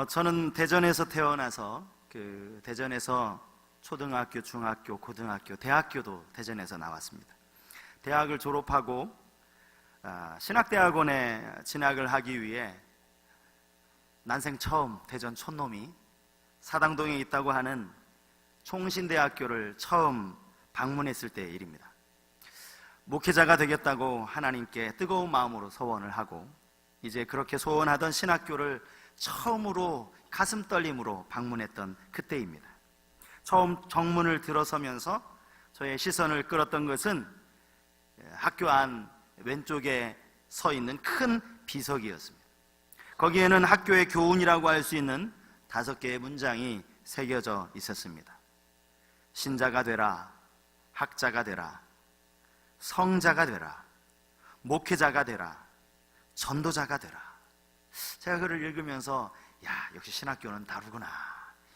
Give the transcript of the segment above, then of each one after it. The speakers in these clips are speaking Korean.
저는 대전에서 태어나서 대전에서 초등학교, 중학교, 고등학교, 대학교도 대전에서 나왔습니다. 대학을 졸업하고 신학대학원에 진학을 하기 위해 난생 처음 대전 촌놈이 사당동에 있다고 하는 총신대학교를 처음 방문했을 때의 일입니다. 목회자가 되겠다고 하나님께 뜨거운 마음으로 소원을 하고 이제 그렇게 소원하던 신학교를 처음으로 가슴 떨림으로 방문했던 그때입니다. 처음 정문을 들어서면서 저의 시선을 끌었던 것은 학교 안 왼쪽에 서 있는 큰 비석이었습니다. 거기에는 학교의 교훈이라고 할 수 있는 5개의 문장이 새겨져 있었습니다. 신자가 되라, 학자가 되라, 성자가 되라, 목회자가 되라, 전도자가 되라. 제가 그를 읽으면서 역시 신학교는 다르구나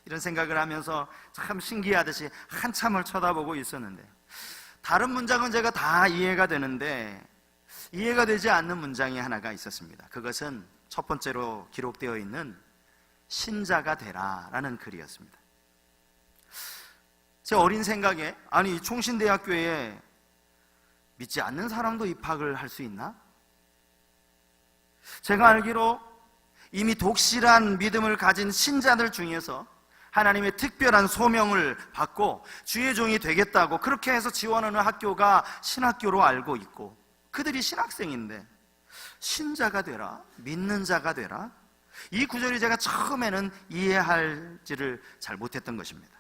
이런 생각을 하면서 참 신기하듯이 한참을 쳐다보고 있었는데, 다른 문장은 제가 다 이해가 되는데 이해가 되지 않는 문장이 하나가 있었습니다. 그것은 첫 번째로 기록되어 있는 신자가 되라 라는 글이었습니다. 제 어린 생각에 이 총신대학교에 믿지 않는 사람도 입학을 할 수 있나? 제가 알기로 이미 독실한 믿음을 가진 신자들 중에서 하나님의 특별한 소명을 받고 주의 종이 되겠다고 그렇게 해서 지원하는 학교가 신학교로 알고 있고, 그들이 신학생인데 신자가 되라, 믿는 자가 되라, 이 구절이 제가 처음에는 이해할지를 잘 못했던 것입니다.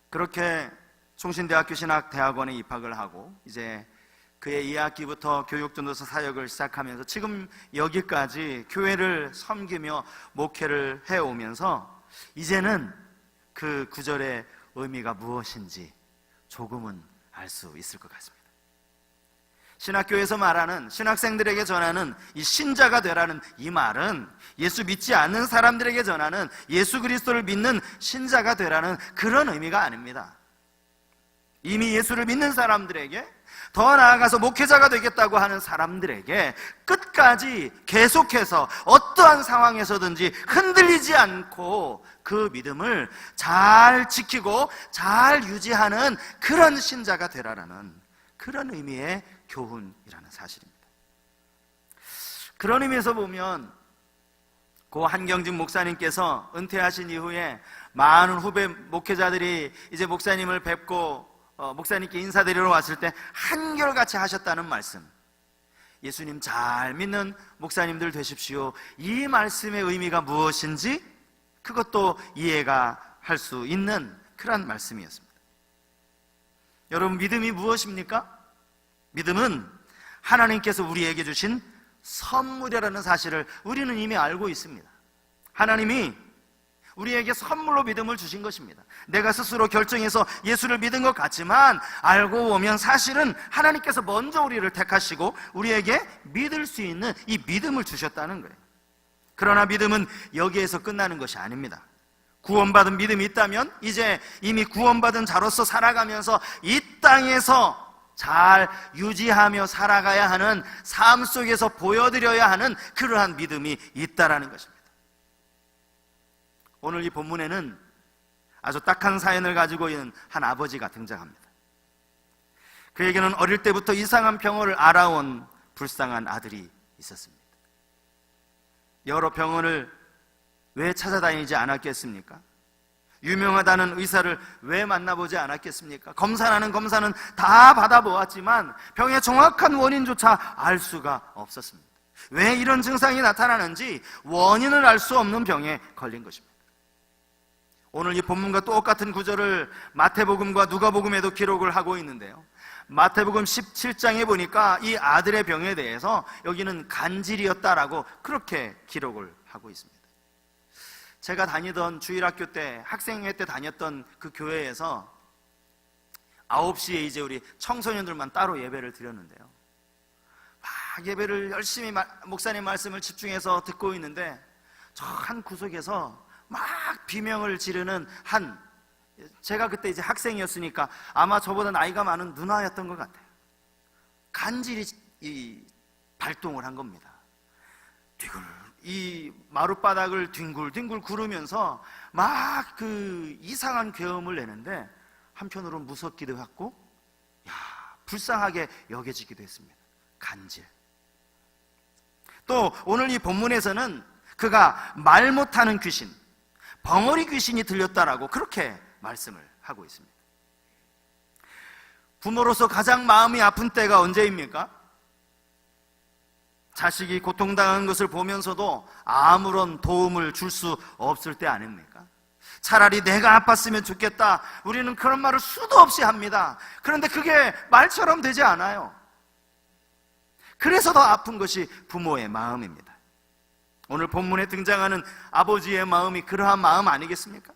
그렇게 총신대학교 신학대학원에 입학을 하고 이제 그의 2학기부터 교육전도사 사역을 시작하면서 지금 여기까지 교회를 섬기며 목회를 해오면서 이제는 그 구절의 의미가 무엇인지 조금은 알 수 있을 것 같습니다. 신학교에서 말하는, 신학생들에게 전하는 이 신자가 되라는 이 말은 예수 믿지 않는 사람들에게 전하는 예수 그리스도를 믿는 신자가 되라는 그런 의미가 아닙니다. 이미 예수를 믿는 사람들에게, 더 나아가서 목회자가 되겠다고 하는 사람들에게 끝까지 계속해서 어떠한 상황에서든지 흔들리지 않고 그 믿음을 잘 지키고 잘 유지하는 그런 신자가 되라라는 그런 의미의 교훈이라는 사실입니다. 그런 의미에서 보면 고 한경진 목사님께서 은퇴하신 이후에 많은 후배 목회자들이 이제 목사님을 뵙고 목사님께 인사드리러 왔을 때 한결같이 하셨다는 말씀, 예수님 잘 믿는 목사님들 되십시오, 이 말씀의 의미가 무엇인지 그것도 이해가 할 수 있는 그런 말씀이었습니다. 여러분, 믿음이 무엇입니까? 믿음은 하나님께서 우리에게 주신 선물이라는 사실을 우리는 이미 알고 있습니다. 하나님이 우리에게 선물로 믿음을 주신 것입니다. 내가 스스로 결정해서 예수를 믿은 것 같지만 알고 보면 사실은 하나님께서 먼저 우리를 택하시고 우리에게 믿을 수 있는 이 믿음을 주셨다는 거예요. 그러나 믿음은 여기에서 끝나는 것이 아닙니다. 구원받은 믿음이 있다면 이제 이미 구원받은 자로서 살아가면서 이 땅에서 잘 유지하며 살아가야 하는 삶 속에서 보여드려야 하는 그러한 믿음이 있다라는 것입니다. 오늘 이 본문에는 아주 딱한 사연을 가지고 있는 한 아버지가 등장합니다. 그에게는 어릴 때부터 이상한 병을 알아온 불쌍한 아들이 있었습니다. 여러 병원을 왜 찾아다니지 않았겠습니까? 유명하다는 의사를 왜 만나보지 않았겠습니까? 검사는 다 받아보았지만 병의 정확한 원인조차 알 수가 없었습니다. 왜 이런 증상이 나타나는지 원인을 알 수 없는 병에 걸린 것입니다. 오늘 이 본문과 똑같은 구절을 마태복음과 누가복음에도 기록을 하고 있는데요, 마태복음 17장에 보니까 이 아들의 병에 대해서 여기는 간질이었다라고 그렇게 기록을 하고 있습니다. 제가 다니던 주일학교 때, 학생회 때 다녔던 그 교회에서 9시에 이제 우리 청소년들만 따로 예배를 드렸는데요, 막 예배를 열심히 목사님 말씀을 집중해서 듣고 있는데 저 한 구석에서 막 비명을 지르는 제가 그때 이제 학생이었으니까 아마 저보다 나이가 많은 누나였던 것 같아요. 간질이 발동을 한 겁니다. 이 마룻바닥을 뒹굴뒹굴 구르면서 막 그 이상한 계엄을 내는데 한편으로 무섭기도 했고, 불쌍하게 여겨지기도 했습니다. 간질. 또 오늘 이 본문에서는 그가 말 못하는 귀신, 벙어리 귀신이 들렸다라고 그렇게 말씀을 하고 있습니다. 부모로서 가장 마음이 아픈 때가 언제입니까? 자식이 고통당하는 것을 보면서도 아무런 도움을 줄 수 없을 때 아닙니까? 차라리 내가 아팠으면 좋겠다, 우리는 그런 말을 수도 없이 합니다. 그런데 그게 말처럼 되지 않아요. 그래서 더 아픈 것이 부모의 마음입니다. 오늘 본문에 등장하는 아버지의 마음이 그러한 마음 아니겠습니까?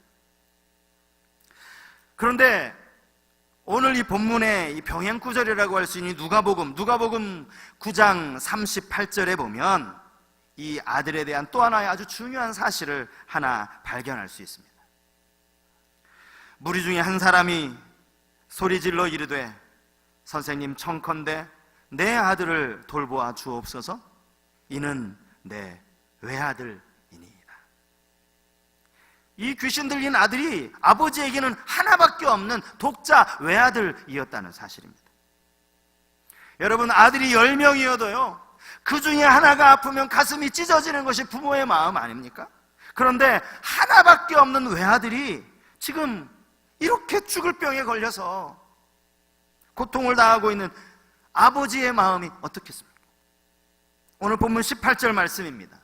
그런데 오늘 이 본문의 이 병행구절이라고 할 수 있는 누가복음 9장 38절에 보면 이 아들에 대한 또 하나의 아주 중요한 사실을 하나 발견할 수 있습니다. 무리 중에 한 사람이 소리질러 이르되 선생님 청컨대 내 아들을 돌보아 주옵소서. 이는 내 외아들이니이다. 이 귀신 들린 아들이 아버지에게는 하나밖에 없는 독자 외아들이었다는 사실입니다. 여러분, 아들이 10명이어도요 그 중에 하나가 아프면 가슴이 찢어지는 것이 부모의 마음 아닙니까? 그런데 하나밖에 없는 외아들이 지금 이렇게 죽을 병에 걸려서 고통을 당하고 있는 아버지의 마음이 어떻겠습니까? 오늘 본문 18절 말씀입니다.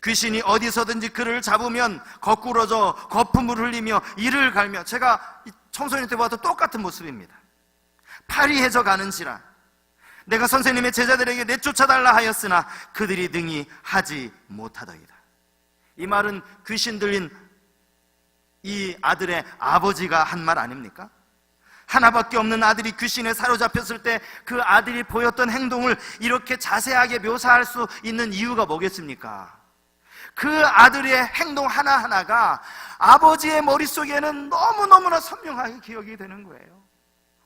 귀신이 어디서든지 그를 잡으면 거꾸러져 거품을 흘리며 이를 갈며, 제가 청소년 때 봐도 똑같은 모습입니다. 파리해져 가는지라 내가 선생님의 제자들에게 내쫓아달라 하였으나 그들이 능히 하지 못하더이다. 이 말은 귀신 들린 이 아들의 아버지가 한 말 아닙니까? 하나밖에 없는 아들이 귀신에 사로잡혔을 때 그 아들이 보였던 행동을 이렇게 자세하게 묘사할 수 있는 이유가 뭐겠습니까? 그 아들의 행동 하나하나가 아버지의 머릿속에는 너무너무나 선명하게 기억이 되는 거예요.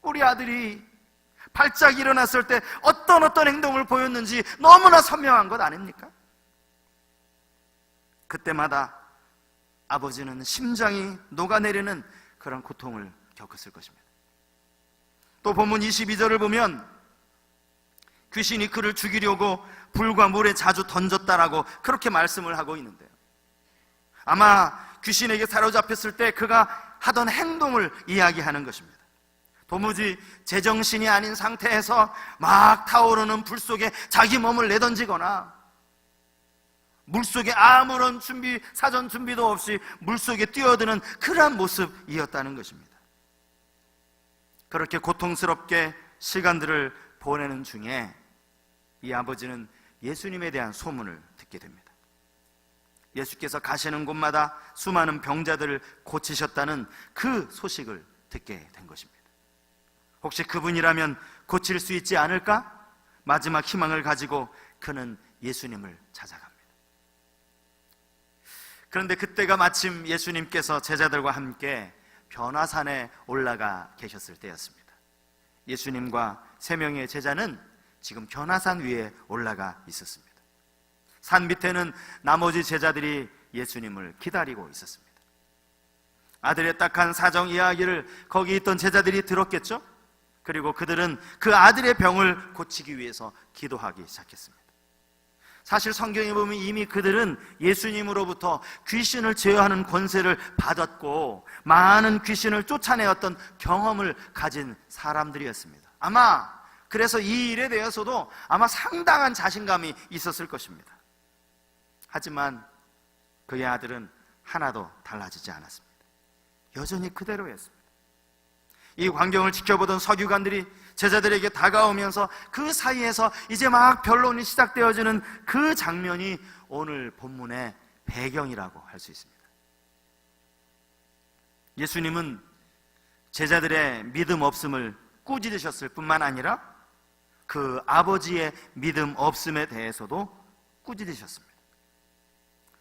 우리 아들이 발작 일어났을 때 어떤 행동을 보였는지 너무나 선명한 것 아닙니까? 그때마다 아버지는 심장이 녹아내리는 그런 고통을 겪었을 것입니다. 또 본문 22절을 보면 귀신이 그를 죽이려고 불과 물에 자주 던졌다라고 그렇게 말씀을 하고 있는데요, 아마 귀신에게 사로잡혔을 때 그가 하던 행동을 이야기하는 것입니다. 도무지 제정신이 아닌 상태에서 막 타오르는 불 속에 자기 몸을 내던지거나 물속에 아무런 사전 준비도 없이 물속에 뛰어드는 그러한 모습이었다는 것입니다. 그렇게 고통스럽게 시간들을 보내는 중에 이 아버지는 예수님에 대한 소문을 듣게 됩니다. 예수께서 가시는 곳마다 수많은 병자들을 고치셨다는 그 소식을 듣게 된 것입니다. 혹시 그분이라면 고칠 수 있지 않을까? 마지막 희망을 가지고 그는 예수님을 찾아갑니다. 그런데 그때가 마침 예수님께서 제자들과 함께 변화산에 올라가 계셨을 때였습니다. 예수님과 3명의 제자는 지금 변화산 위에 올라가 있었습니다. 산 밑에는 나머지 제자들이 예수님을 기다리고 있었습니다. 아들의 딱한 사정 이야기를 거기 있던 제자들이 들었겠죠? 그리고 그들은 그 아들의 병을 고치기 위해서 기도하기 시작했습니다. 사실 성경에 보면 이미 그들은 예수님으로부터 귀신을 제어하는 권세를 받았고 많은 귀신을 쫓아내었던 경험을 가진 사람들이었습니다. 아마 그래서 이 일에 대해서도 아마 상당한 자신감이 있었을 것입니다. 하지만 그의 아들은 하나도 달라지지 않았습니다. 여전히 그대로였습니다. 이 광경을 지켜보던 서기관들이 제자들에게 다가오면서 그 사이에서 이제 막 변론이 시작되어지는 그 장면이 오늘 본문의 배경이라고 할 수 있습니다. 예수님은 제자들의 믿음 없음을 꾸짖으셨을 뿐만 아니라 그 아버지의 믿음 없음에 대해서도 꾸짖으셨습니다.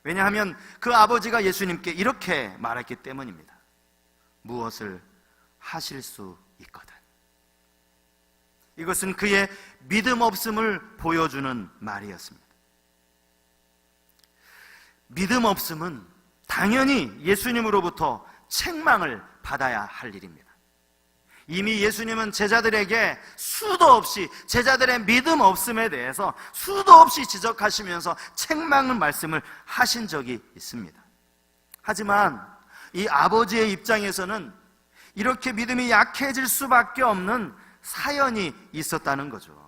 왜냐하면 그 아버지가 예수님께 이렇게 말했기 때문입니다. 무엇을 하실 수 있거든. 이것은 그의 믿음 없음을 보여주는 말이었습니다. 믿음 없음은 당연히 예수님으로부터 책망을 받아야 할 일입니다. 이미 예수님은 제자들에게 수도 없이 제자들의 믿음 없음에 대해서 수도 없이 지적하시면서 책망의 말씀을 하신 적이 있습니다. 하지만 이 아버지의 입장에서는 이렇게 믿음이 약해질 수밖에 없는 사연이 있었다는 거죠.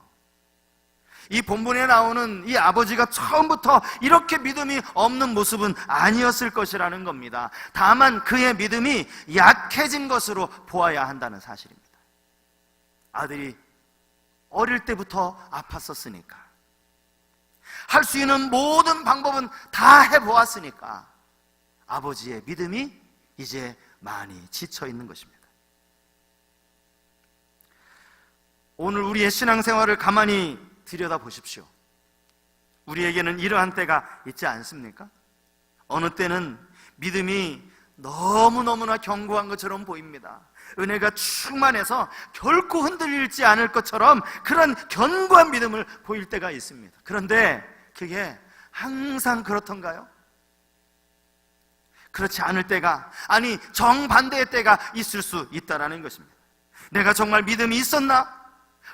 이 본문에 나오는 이 아버지가 처음부터 이렇게 믿음이 없는 모습은 아니었을 것이라는 겁니다. 다만 그의 믿음이 약해진 것으로 보아야 한다는 사실입니다. 아들이 어릴 때부터 아팠었으니까, 할 수 있는 모든 방법은 다 해보았으니까 아버지의 믿음이 이제 많이 지쳐 있는 것입니다. 오늘 우리의 신앙생활을 가만히 들여다 보십시오. 우리에게는 이러한 때가 있지 않습니까? 어느 때는 믿음이 너무너무나 견고한 것처럼 보입니다. 은혜가 충만해서 결코 흔들리지 않을 것처럼 그런 견고한 믿음을 보일 때가 있습니다. 그런데 그게 항상 그렇던가요? 그렇지 않을 때가, 아니 정반대의 때가 있을 수 있다는 것입니다. 내가 정말 믿음이 있었나?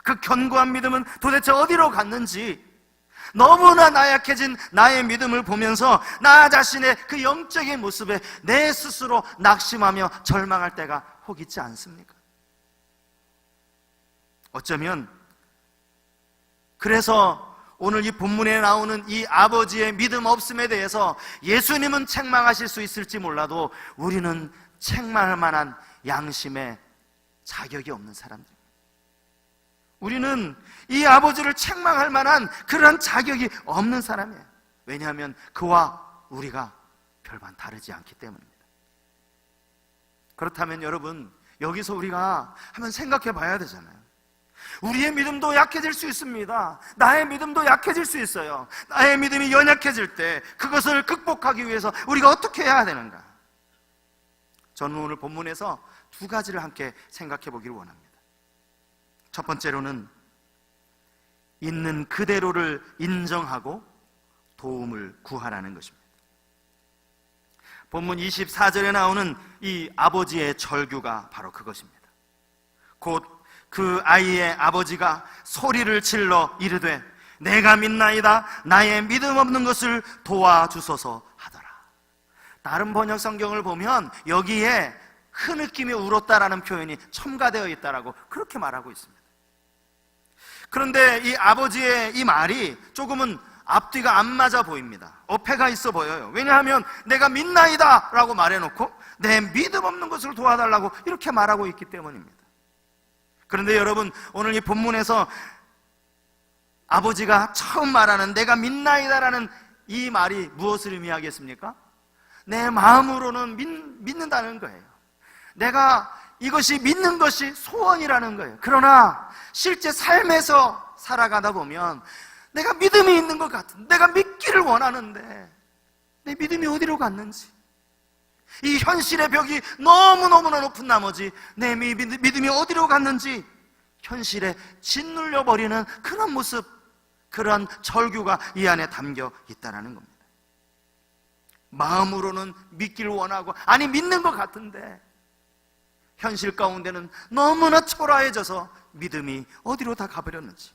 그 견고한 믿음은 도대체 어디로 갔는지, 너무나 나약해진 나의 믿음을 보면서 나 자신의 그 영적인 모습에 내 스스로 낙심하며 절망할 때가 혹 있지 않습니까? 어쩌면 그래서 오늘 이 본문에 나오는 이 아버지의 믿음 없음에 대해서 예수님은 책망하실 수 있을지 몰라도 우리는 책망할 만한 양심의 자격이 없는 사람들, 우리는 이 아버지를 책망할 만한 그러한 자격이 없는 사람이에요. 왜냐하면 그와 우리가 별반 다르지 않기 때문입니다. 그렇다면 여러분, 여기서 우리가 한번 생각해 봐야 되잖아요. 우리의 믿음도 약해질 수 있습니다. 나의 믿음도 약해질 수 있어요. 나의 믿음이 연약해질 때 그것을 극복하기 위해서 우리가 어떻게 해야 되는가? 저는 오늘 본문에서 두 가지를 함께 생각해 보기를 원합니다. 첫 번째로는 있는 그대로를 인정하고 도움을 구하라는 것입니다. 본문 24절에 나오는 이 아버지의 절규가 바로 그것입니다. 곧 그 아이의 아버지가 소리를 질러 이르되 내가 믿나이다, 나의 믿음 없는 것을 도와주소서 하더라. 다른 번역 성경을 보면 여기에 흐느끼며 울었다라는 표현이 첨가되어 있다라고 그렇게 말하고 있습니다. 그런데 이 아버지의 이 말이 조금은 앞뒤가 안 맞아 보입니다. 어폐가 있어 보여요. 왜냐하면 내가 믿나이다 라고 말해놓고 내 믿음 없는 것을 도와달라고 이렇게 말하고 있기 때문입니다. 그런데 여러분, 오늘 이 본문에서 아버지가 처음 말하는 내가 믿나이다 라는 이 말이 무엇을 의미하겠습니까? 내 마음으로는 믿는다는 거예요. 내가 이것이 믿는 것이 소원이라는 거예요. 그러나 실제 삶에서 살아가다 보면 내가 믿음이 있는 것 같은, 내가 믿기를 원하는데 내 믿음이 어디로 갔는지, 이 현실의 벽이 너무너무나 높은 나머지 내 믿음이 어디로 갔는지 현실에 짓눌려 버리는 그런 모습, 그런 절규가 이 안에 담겨 있다는 겁니다. 마음으로는 믿기를 원하고, 아니 믿는 것 같은데 현실 가운데는 너무나 초라해져서 믿음이 어디로 다 가버렸는지.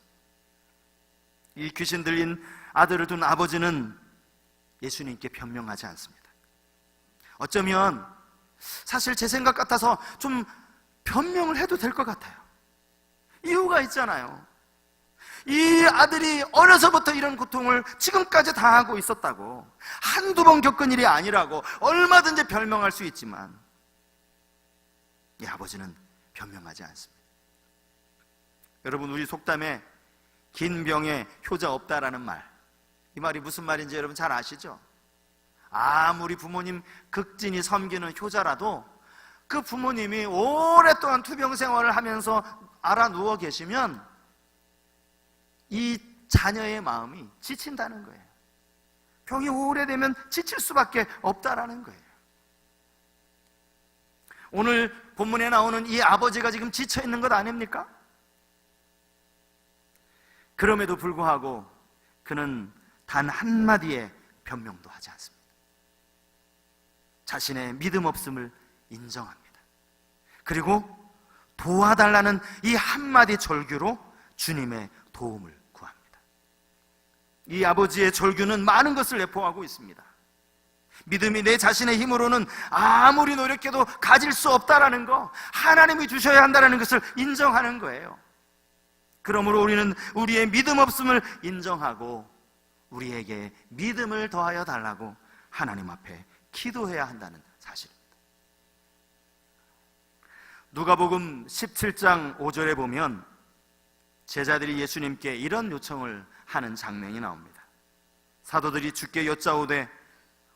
이 귀신 들린 아들을 둔 아버지는 예수님께 변명하지 않습니다. 어쩌면 사실 제 생각 같아서 좀 변명을 해도 될 것 같아요. 이유가 있잖아요. 이 아들이 어려서부터 이런 고통을 지금까지 당하고 있었다고, 한두 번 겪은 일이 아니라고 얼마든지 변명할 수 있지만 이 아버지는 변명하지 않습니다. 여러분, 우리 속담에 긴 병에 효자 없다라는 말, 이 말이 무슨 말인지 여러분 잘 아시죠? 아무리 부모님 극진히 섬기는 효자라도 그 부모님이 오랫동안 투병 생활을 하면서 알아 누워 계시면 이 자녀의 마음이 지친다는 거예요. 병이 오래되면 지칠 수밖에 없다라는 거예요. 오늘 본문에 나오는 이 아버지가 지금 지쳐 있는 것 아닙니까? 그럼에도 불구하고 그는 단 한마디의 변명도 하지 않습니다. 자신의 믿음 없음을 인정합니다. 그리고 도와달라는 이 한마디 절규로 주님의 도움을 구합니다. 이 아버지의 절규는 많은 것을 내포하고 있습니다. 믿음이 내 자신의 힘으로는 아무리 노력해도 가질 수 없다라는 거, 하나님이 주셔야 한다는 것을 인정하는 거예요. 그러므로 우리는 우리의 믿음 없음을 인정하고 우리에게 믿음을 더하여 달라고 하나님 앞에 기도해야 한다는 사실입니다. 누가복음 17장 5절에 보면 제자들이 예수님께 이런 요청을 하는 장면이 나옵니다. 사도들이 주께 여짜오되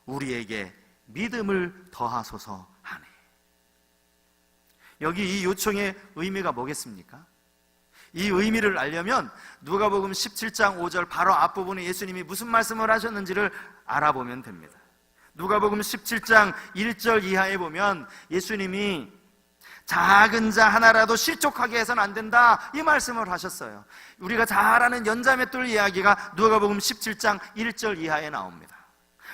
우리에게 믿음을 더하소서 하네. 여기 이 요청의 의미가 뭐겠습니까? 이 의미를 알려면 누가복음 17장 5절 바로 앞부분에 예수님이 무슨 말씀을 하셨는지를 알아보면 됩니다. 누가복음 17장 1절 이하에 보면 예수님이 작은 자 하나라도 실족하게 해서는 안 된다, 이 말씀을 하셨어요. 우리가 잘 아는 연자맷돌 이야기가 누가복음 17장 1절 이하에 나옵니다.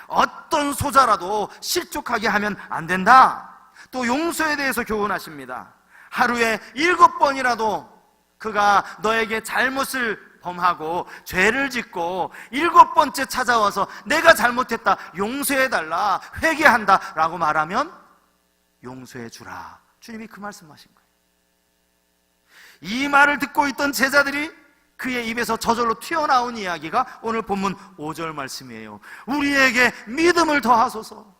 어떤 소자라도 실족하게 하면 안 된다. 또 용서에 대해서 교훈하십니다. 하루에 7번이라도 그가 너에게 잘못을 범하고 죄를 짓고 7번째 찾아와서 내가 잘못했다, 용서해달라, 회개한다 라고 말하면 용서해 주라. 주님이 그 말씀하신 거예요. 이 말을 듣고 있던 제자들이 그의 입에서 저절로 튀어나온 이야기가 오늘 본문 5절 말씀이에요. 우리에게 믿음을 더하소서.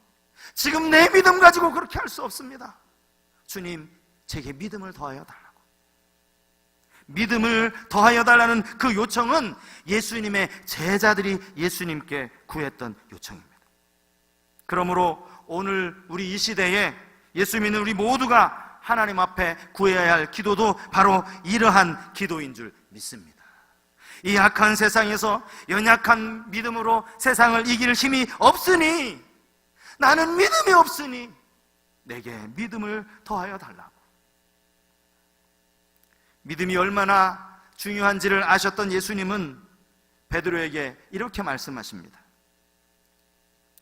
지금 내 믿음 가지고 그렇게 할 수 없습니다. 주님, 제게 믿음을 더하여 달라고. 믿음을 더하여 달라는 그 요청은 예수님의 제자들이 예수님께 구했던 요청입니다. 그러므로 오늘 우리 이 시대에 예수 믿는 우리 모두가 하나님 앞에 구해야 할 기도도 바로 이러한 기도인 줄 믿습니다. 이 악한 세상에서 연약한 믿음으로 세상을 이길 힘이 없으니, 나는 믿음이 없으니 내게 믿음을 더하여 달라고. 믿음이 얼마나 중요한지를 아셨던 예수님은 베드로에게 이렇게 말씀하십니다.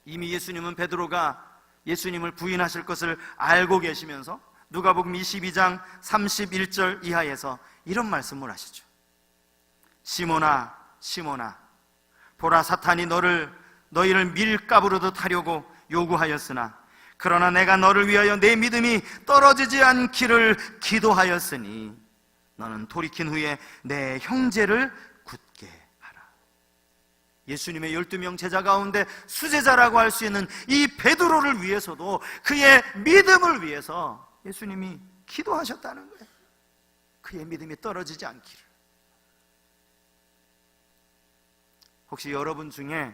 이미 예수님은 베드로가 예수님을 부인하실 것을 알고 계시면서 누가복음 22장 31절 이하에서 이런 말씀을 하시죠. 시몬아, 시몬아, 보라, 사탄이 너희를 밀가부르듯 하려고 요구하였으나 그러나 내가 너를 위하여 내 믿음이 떨어지지 않기를 기도하였으니 너는 돌이킨 후에 내 형제를 굳게 하라. 예수님의 12명 제자 가운데 수제자라고 할 수 있는 이 베드로를 위해서도, 그의 믿음을 위해서 예수님이 기도하셨다는 거예요. 그의 믿음이 떨어지지 않기를. 혹시 여러분 중에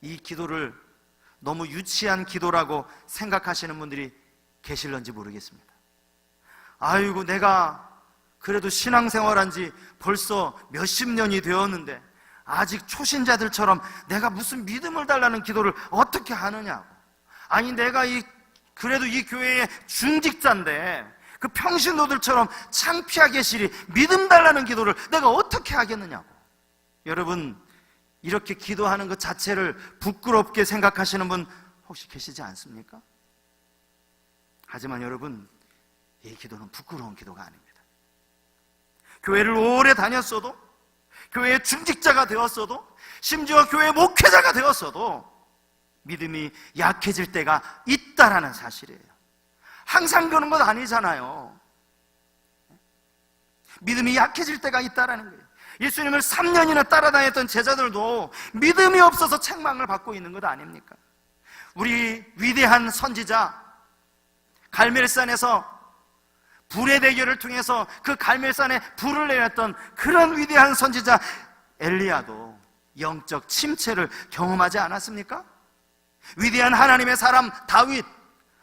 이 기도를 너무 유치한 기도라고 생각하시는 분들이 계실런지 모르겠습니다. 아이고, 내가 그래도 신앙생활한 지 벌써 몇십 년이 되었는데 아직 초신자들처럼 내가 무슨 믿음을 달라는 기도를 어떻게 하느냐고. 아니, 내가 그래도 이 교회의 중직자인데 그 평신도들처럼 창피하게 시리 믿음 달라는 기도를 내가 어떻게 하겠느냐고. 여러분, 이렇게 기도하는 것 자체를 부끄럽게 생각하시는 분 혹시 계시지 않습니까? 하지만 여러분, 이 기도는 부끄러운 기도가 아닙니다. 교회를 오래 다녔어도, 교회의 중직자가 되었어도, 심지어 교회 목회자가 되었어도 믿음이 약해질 때가 있다라는 사실이에요. 항상 그런 건 아니잖아요. 믿음이 약해질 때가 있다라는 거예요. 예수님을 3년이나 따라다녔던 제자들도 믿음이 없어서 책망을 받고 있는 것 아닙니까? 우리 위대한 선지자, 갈멜산에서 불의 대결을 통해서 그 갈멜산에 불을 내렸던 그런 위대한 선지자 엘리야도 영적 침체를 경험하지 않았습니까? 위대한 하나님의 사람 다윗,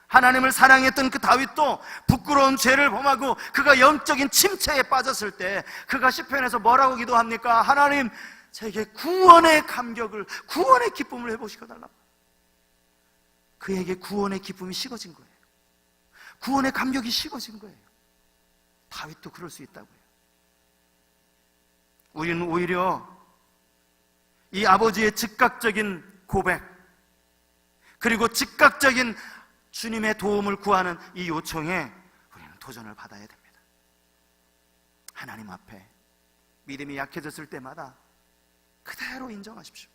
하나님을 사랑했던 그 다윗도 부끄러운 죄를 범하고 그가 영적인 침체에 빠졌을 때 그가 시편에서 뭐라고 기도합니까? 하나님, 제게 구원의 감격을, 구원의 기쁨을 해보시켜달라고. 그에게 구원의 기쁨이 식어진 거예요. 구원의 감격이 식어진 거예요. 다윗도 그럴 수 있다고요. 우리는 오히려 이 아버지의 즉각적인 고백, 그리고 즉각적인 주님의 도움을 구하는 이 요청에 우리는 도전을 받아야 됩니다. 하나님 앞에 믿음이 약해졌을 때마다 그대로 인정하십시오.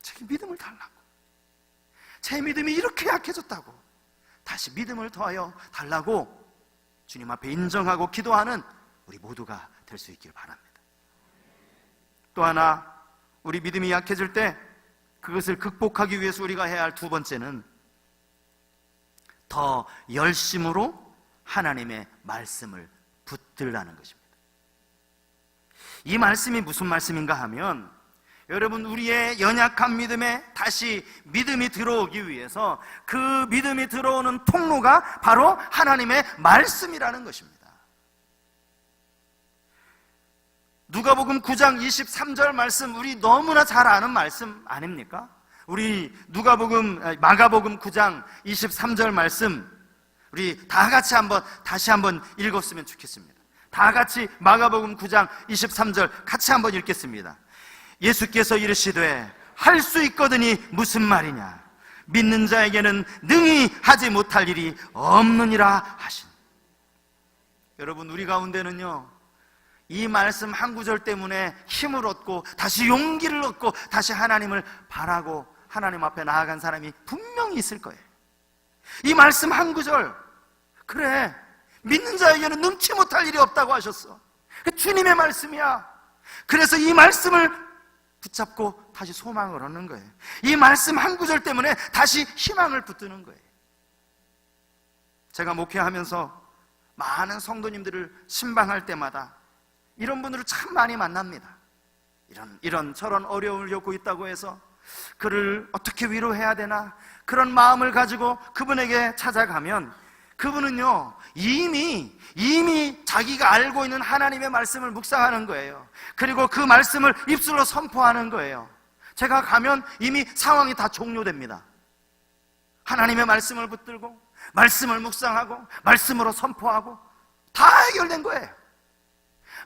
제 믿음을 달라고, 제 믿음이 이렇게 약해졌다고 다시 믿음을 더하여 달라고 주님 앞에 인정하고 기도하는 우리 모두가 될 수 있길 바랍니다. 또 하나, 우리 믿음이 약해질 때 그것을 극복하기 위해서 우리가 해야 할 두 번째는 더 열심으로 하나님의 말씀을 붙들라는 것입니다. 이 말씀이 무슨 말씀인가 하면, 여러분, 우리의 연약한 믿음에 다시 믿음이 들어오기 위해서 그 믿음이 들어오는 통로가 바로 하나님의 말씀이라는 것입니다. 누가복음 9장 23절 말씀, 우리 너무나 잘 아는 말씀 아닙니까? 우리 마가복음 9장 23절 말씀, 우리 다 같이 다시 한번 읽었으면 좋겠습니다. 다 같이 마가복음 9장 23절 같이 한번 읽겠습니다. 예수께서 이르시되 할 수 있거든이 무슨 말이냐, 믿는 자에게는 능히 하지 못할 일이 없느니라 하신. 여러분, 우리 가운데는요, 이 말씀 한 구절 때문에 힘을 얻고 다시 용기를 얻고 다시 하나님을 바라고 하나님 앞에 나아간 사람이 분명히 있을 거예요. 이 말씀 한 구절, 그래, 믿는 자에게는 능치 못할 일이 없다고 하셨어. 주님의 말씀이야. 그래서 이 말씀을 붙잡고 다시 소망을 얻는 거예요. 이 말씀 한 구절 때문에 다시 희망을 붙드는 거예요. 제가 목회하면서 많은 성도님들을 신방할 때마다 이런 분들을 참 많이 만납니다. 이런 저런 어려움을 겪고 있다고 해서 그를 어떻게 위로해야 되나, 그런 마음을 가지고 그분에게 찾아가면 그분은요, 이미 자기가 알고 있는 하나님의 말씀을 묵상하는 거예요. 그리고 그 말씀을 입술로 선포하는 거예요. 제가 가면 이미 상황이 다 종료됩니다. 하나님의 말씀을 붙들고 말씀을 묵상하고 말씀으로 선포하고 다 해결된 거예요.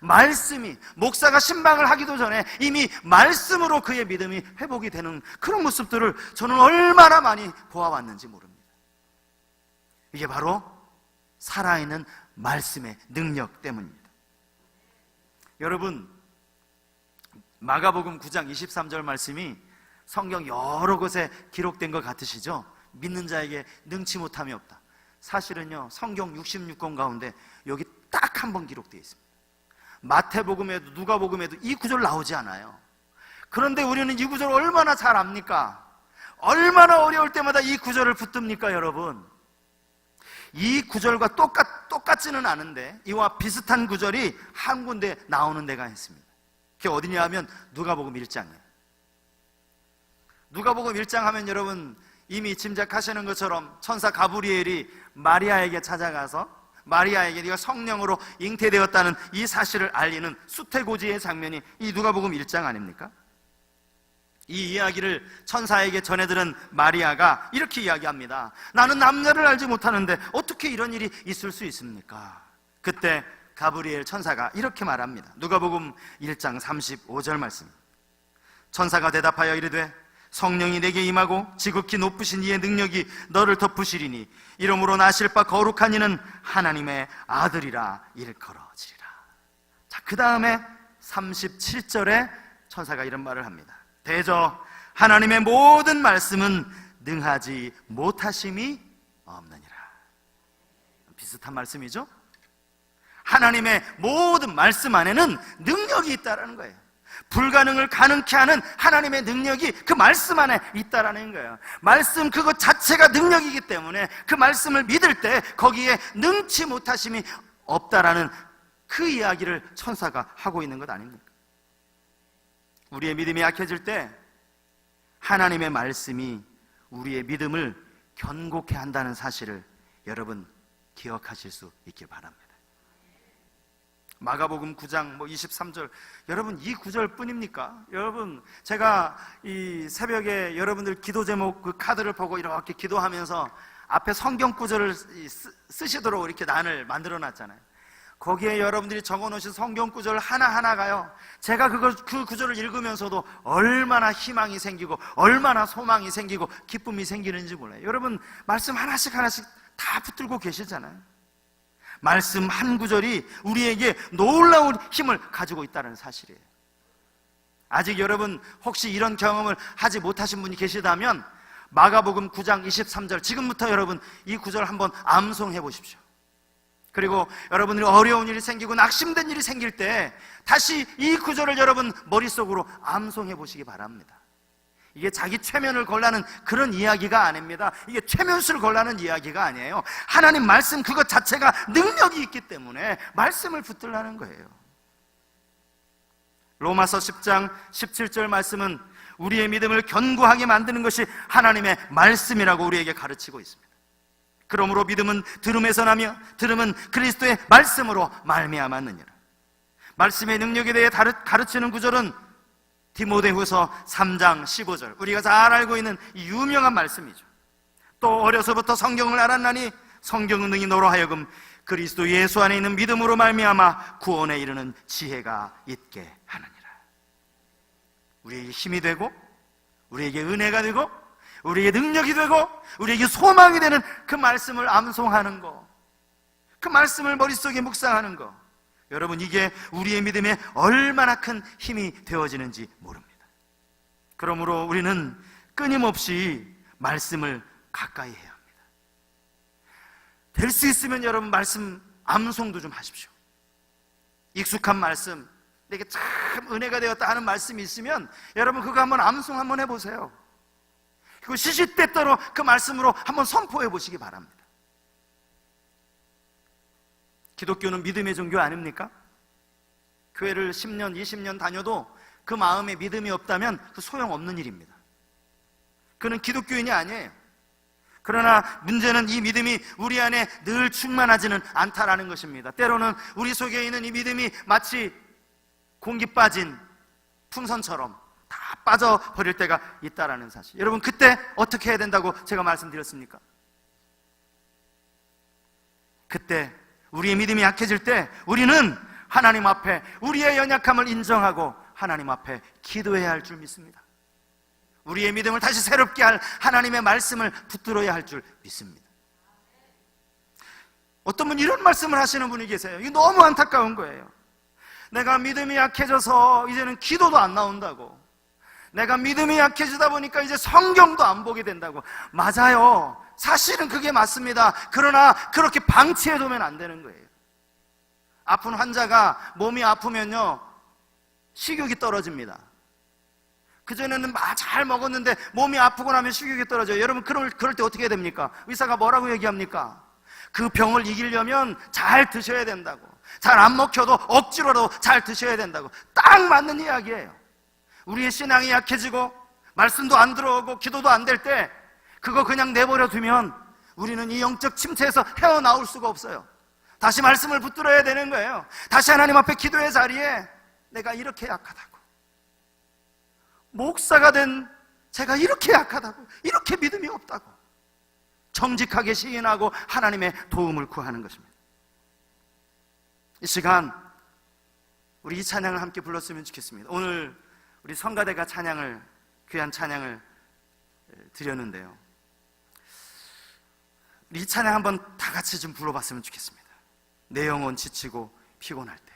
말씀이, 목사가 신방을 하기도 전에 이미 말씀으로 그의 믿음이 회복이 되는 그런 모습들을 저는 얼마나 많이 보아왔는지 모릅니다. 이게 바로 살아있는 말씀의 능력 때문입니다. 여러분, 마가복음 9장 23절 말씀이 성경 여러 곳에 기록된 것 같으시죠? 믿는 자에게 능치 못함이 없다. 사실은요, 성경 66권 가운데 여기 딱 한 번 기록되어 있습니다. 마태복음에도 누가복음에도 이 구절 나오지 않아요. 그런데 우리는 이 구절 얼마나 잘 압니까? 얼마나 어려울 때마다 이 구절을 붙듭니까, 여러분? 이 구절과 똑같지는 않은데 이와 비슷한 구절이 한 군데 나오는 데가 있습니다. 그게 어디냐 하면 누가복음 1장이에요. 누가복음 1장 하면 여러분 이미 짐작하시는 것처럼 천사 가브리엘이 마리아에게 찾아가서 마리아에게 네가 성령으로 잉태되었다는 이 사실을 알리는 수태고지의 장면이 이 누가복음 1장 아닙니까? 이 이야기를 천사에게 전해들은 마리아가 이렇게 이야기합니다. 나는 남자를 알지 못하는데 어떻게 이런 일이 있을 수 있습니까? 그때 가브리엘 천사가 이렇게 말합니다. 누가복음 1장 35절 말씀. 천사가 대답하여 이르되 성령이 내게 임하고 지극히 높으신 이의 능력이 너를 덮으시리니 이러므로 나실 바 거룩한 이는 하나님의 아들이라 일컬어지리라. 자, 그 다음에 37절에 천사가 이런 말을 합니다. 대저 하나님의 모든 말씀은 능하지 못하심이 없느니라. 비슷한 말씀이죠? 하나님의 모든 말씀 안에는 능력이 있다라는 거예요. 불가능을 가능케 하는 하나님의 능력이 그 말씀 안에 있다라는 거예요. 말씀 그것 자체가 능력이기 때문에 그 말씀을 믿을 때 거기에 능치 못하심이 없다라는 그 이야기를 천사가 하고 있는 것 아닙니까? 우리의 믿음이 약해질 때 하나님의 말씀이 우리의 믿음을 견고케 한다는 사실을 여러분 기억하실 수 있길 바랍니다. 마가복음 9장 23절, 여러분 이 구절 뿐입니까? 여러분, 제가 이 새벽에 여러분들 기도 제목 그 카드를 보고 이렇게 기도하면서 앞에 성경 구절을 쓰시도록 이렇게 난을 만들어 놨잖아요. 거기에 여러분들이 적어놓으신 성경 구절 하나하나가요, 제가 그 구절을 읽으면서도 얼마나 희망이 생기고 얼마나 소망이 생기고 기쁨이 생기는지 몰라요. 여러분, 말씀 하나씩 다 붙들고 계시잖아요. 말씀 한 구절이 우리에게 놀라운 힘을 가지고 있다는 사실이에요. 아직 여러분 혹시 이런 경험을 하지 못하신 분이 계시다면 마가복음 9장 23절, 지금부터 여러분 이 구절 한번 암송해 보십시오. 그리고 여러분들이 어려운 일이 생기고 낙심된 일이 생길 때 다시 이 구절을 여러분 머릿속으로 암송해 보시기 바랍니다. 이게 자기 최면을 걸라는 그런 이야기가 아닙니다. 이게 최면수를 걸라는 이야기가 아니에요. 하나님 말씀 그것 자체가 능력이 있기 때문에 말씀을 붙들라는 거예요. 로마서 10장 17절 말씀은 우리의 믿음을 견고하게 만드는 것이 하나님의 말씀이라고 우리에게 가르치고 있습니다. 그러므로 믿음은 들음에서 나며 들음은 그리스도의 말씀으로 말미암았느니라. 말씀의 능력에 대해 가르치는 구절은 디모데후서 3장 15절, 우리가 잘 알고 있는 이 유명한 말씀이죠. 또 어려서부터 성경을 알았나니 성경은 능히 너로 하여금 그리스도 예수 안에 있는 믿음으로 말미암아 구원에 이르는 지혜가 있게 하느니라. 우리에게 힘이 되고 우리에게 은혜가 되고 우리에게 능력이 되고 우리에게 소망이 되는 그 말씀을 암송하는 거, 그 말씀을 머릿속에 묵상하는 거, 여러분 이게 우리의 믿음에 얼마나 큰 힘이 되어지는지 모릅니다. 그러므로 우리는 끊임없이 말씀을 가까이 해야 합니다. 될 수 있으면 여러분 말씀 암송도 좀 하십시오. 익숙한 말씀, 내게 참 은혜가 되었다 하는 말씀이 있으면 여러분 그거 한번 암송 한번 해보세요. 그리고 시시때때로 그 말씀으로 한번 선포해 보시기 바랍니다. 기독교는 믿음의 종교 아닙니까? 교회를 10년, 20년 다녀도 그 마음에 믿음이 없다면 그 소용없는 일입니다. 그는 기독교인이 아니에요. 그러나 문제는 이 믿음이 우리 안에 늘 충만하지는 않다라는 것입니다. 때로는 우리 속에 있는 이 믿음이 마치 공기 빠진 풍선처럼 다 빠져버릴 때가 있다라는 사실. 여러분 그때 어떻게 해야 된다고 제가 말씀드렸습니까? 그때 우리의 믿음이 약해질 때 우리는 하나님 앞에 우리의 연약함을 인정하고 하나님 앞에 기도해야 할 줄 믿습니다. 우리의 믿음을 다시 새롭게 할 하나님의 말씀을 붙들어야 할 줄 믿습니다. 어떤 분 이런 말씀을 하시는 분이 계세요. 이게 너무 안타까운 거예요. 내가 믿음이 약해져서 이제는 기도도 안 나온다고, 내가 믿음이 약해지다 보니까 이제 성경도 안 보게 된다고. 맞아요, 사실은 그게 맞습니다. 그러나 그렇게 방치해두면 안 되는 거예요. 아픈 환자가 몸이 아프면요 식욕이 떨어집니다. 그전에는 잘 먹었는데 몸이 아프고 나면 식욕이 떨어져요. 여러분 그럴 때 어떻게 해야 됩니까? 의사가 뭐라고 얘기합니까? 그 병을 이기려면 잘 드셔야 된다고, 잘 안 먹혀도 억지로라도 잘 드셔야 된다고. 딱 맞는 이야기예요. 우리의 신앙이 약해지고 말씀도 안 들어오고 기도도 안 될 때 그거 그냥 내버려 두면 우리는 이 영적 침체에서 헤어나올 수가 없어요. 다시 말씀을 붙들어야 되는 거예요. 다시 하나님 앞에 기도의 자리에 내가 이렇게 약하다고, 목사가 된 제가 이렇게 약하다고, 이렇게 믿음이 없다고 정직하게 시인하고 하나님의 도움을 구하는 것입니다. 이 시간 우리 이 찬양을 함께 불렀으면 좋겠습니다. 오늘 우리 성가대가 귀한 찬양을 드렸는데요, 이 찬양 한번 다 같이 좀 불러봤으면 좋겠습니다. 내 영혼 지치고 피곤할 때.